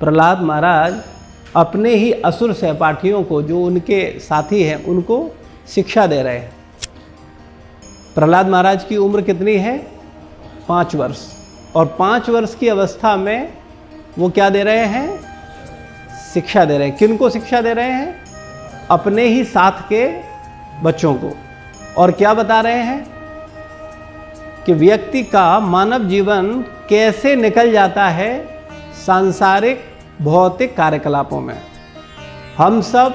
प्रहलाद महाराज अपने ही असुर सहपाठियों को, जो उनके साथी हैं, उनको शिक्षा दे रहे हैं। प्रहलाद महाराज की उम्र कितनी है? 5 वर्ष। और 5 वर्ष की अवस्था में वो क्या दे रहे हैं? शिक्षा दे रहे हैं। किनको शिक्षा दे रहे हैं? अपने ही साथ के बच्चों को। और क्या बता रहे हैं कि व्यक्ति का मानव जीवन कैसे निकल जाता है सांसारिक भौतिक कार्यकलापों में। हम सब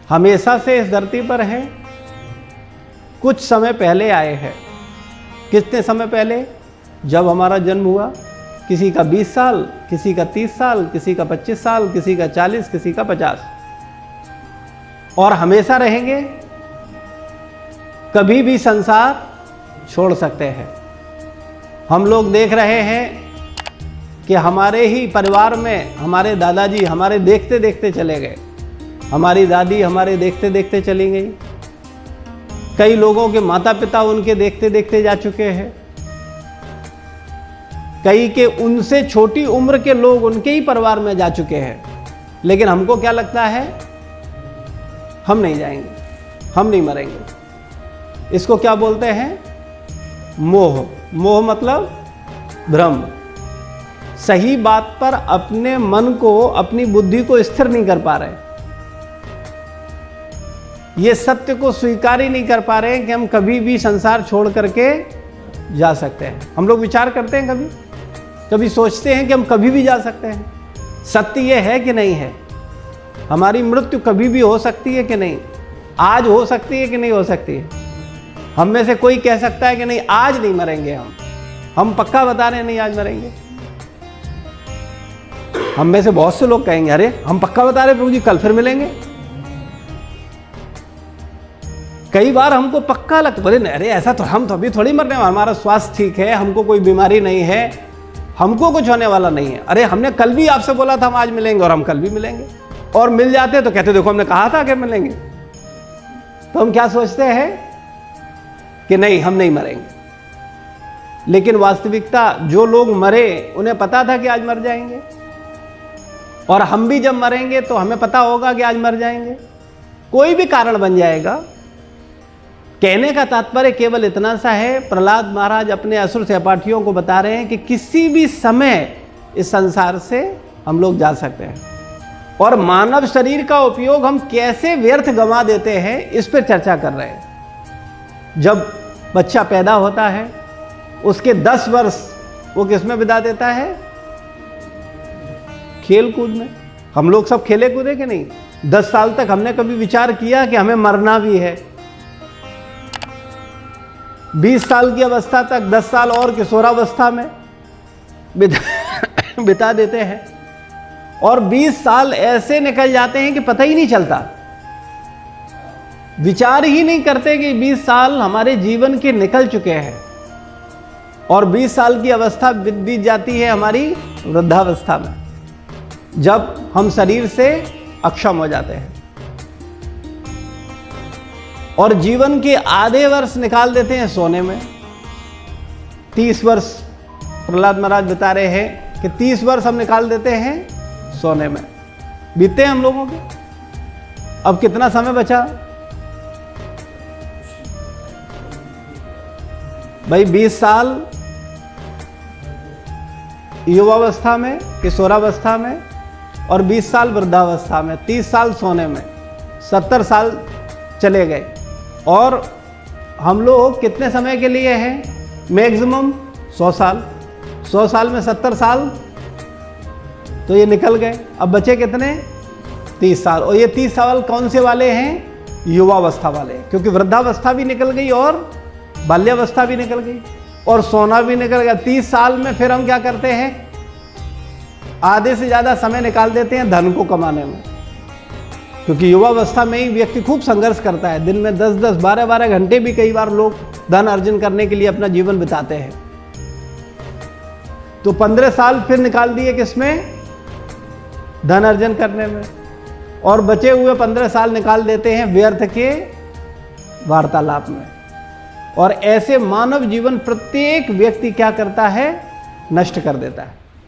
हमेशा से इस धरती पर हैं, कुछ समय पहले आए हैं। कितने समय पहले? जब हमारा जन्म हुआ। किसी का 20 साल, किसी का 30 साल, किसी का 25 साल, किसी का 40, किसी का 50। और हमेशा रहेंगे, कभी भी संसार छोड़ सकते हैं। हम लोग देख रहे हैं कि हमारे ही परिवार में हमारे दादाजी हमारे देखते देखते चले गए, हमारी दादी हमारे देखते देखते चली गई, कई लोगों के माता पिता उनके देखते देखते जा चुके हैं, कई के उनसे छोटी उम्र के लोग उनके ही परिवार में जा चुके हैं। लेकिन हमको क्या लगता है? हम नहीं जाएंगे, हम नहीं मरेंगे। इसको क्या बोलते हैं? मोह। मोह मतलब भ्रम। सही बात पर अपने मन को, अपनी बुद्धि को स्थिर नहीं कर पा रहे। ये सत्य को स्वीकार ही नहीं कर पा रहे कि हम कभी भी संसार छोड़ करके जा सकते हैं। हम लोग विचार करते हैं, कभी सोचते हैं कि हम कभी भी जा सकते हैं। सत्य ये है कि नहीं है? हमारी मृत्यु कभी भी हो सकती है कि नहीं? आज हो सकती है कि नहीं हो सकती है? हम में से कोई कह सकता है कि नहीं आज नहीं मरेंगे, हम पक्का बता रहे हैं नहीं आज मरेंगे। हम में से बहुत से लोग कहेंगे अरे हम पक्का बता रहे प्रभु जी कल फिर मिलेंगे। कई बार हमको पक्का लगता, बोले अरे ऐसा तो हम तो अभी थोड़ी मरने, हमारा स्वास्थ्य ठीक है, हमको कोई बीमारी नहीं है, हमको कुछ होने वाला नहीं है। अरे हमने कल भी आपसे बोला था हम आज मिलेंगे, और हम कल भी मिलेंगे। और मिल जाते तो कहते देखो हमने कहा था कि मिलेंगे। तो हम क्या सोचते हैं कि नहीं हम नहीं मरेंगे। लेकिन वास्तविकता जो लोग मरे उन्हें पता था कि आज मर जाएंगे, और हम भी जब मरेंगे तो हमें पता होगा कि आज मर जाएंगे। कोई भी कारण बन जाएगा। कहने का तात्पर्य केवल इतना सा है, प्रहलाद महाराज अपने असुर सहपाठियों को बता रहे हैं कि किसी भी समय इस संसार से हम लोग जा सकते हैं। और मानव शरीर का उपयोग हम कैसे व्यर्थ गंवा देते हैं इस पर चर्चा कर रहे हैं। जब बच्चा पैदा होता है उसके 10 वर्ष वो किस में बिता देता है? खेल कूद में। हम लोग सब खेले कूदे कि नहीं? 10 साल तक हमने कभी विचार किया कि हमें मरना भी है? 20 साल की अवस्था तक 10 साल और किशोरावस्था में बिता देते हैं, और 20 साल ऐसे निकल जाते हैं कि पता ही नहीं चलता। विचार ही नहीं करते कि 20 साल हमारे जीवन के निकल चुके हैं। और 20 साल की अवस्था बीत जाती है हमारी वृद्धावस्था में, जब हम शरीर से अक्षम हो जाते हैं। और जीवन के आधे वर्ष निकाल देते हैं सोने में। 30 वर्ष प्रहलाद महाराज बता रहे हैं कि 30 वर्ष हम निकाल देते हैं सोने में। बीते हम लोगों के। अब कितना समय बचा भाई? 20 साल युवावस्था में, किशोरावस्था में, और 20 साल वृद्धावस्था में, 30 साल सोने में, 70 साल चले गए। और हम लोग कितने समय के लिए हैं? मैक्सिमम 100 साल। 100 साल में 70 साल तो ये निकल गए। अब बचे कितने? 30 साल। और ये 30 साल कौन से वाले हैं? युवावस्था वाले, क्योंकि वृद्धावस्था भी निकल गई और बाल्यावस्था भी निकल गई और सोना भी निकल गया। 30 साल में फिर हम क्या करते हैं? आधे से ज़्यादा समय निकाल देते हैं धन को कमाने में, क्योंकि युवावस्था में ही व्यक्ति खूब संघर्ष करता है। दिन में 10-10, 12-12 घंटे भी कई बार लोग धन अर्जन करने के लिए अपना जीवन बिताते हैं। तो 15 साल फिर निकाल दिए किसमें? धन अर्जन करने में। और बचे हुए 15 साल निकाल देते हैं व्यर्थ के वार्तालाप में। और ऐसे मानव जीवन प्रत्येक व्यक्ति क्या करता है? नष्ट कर देता है।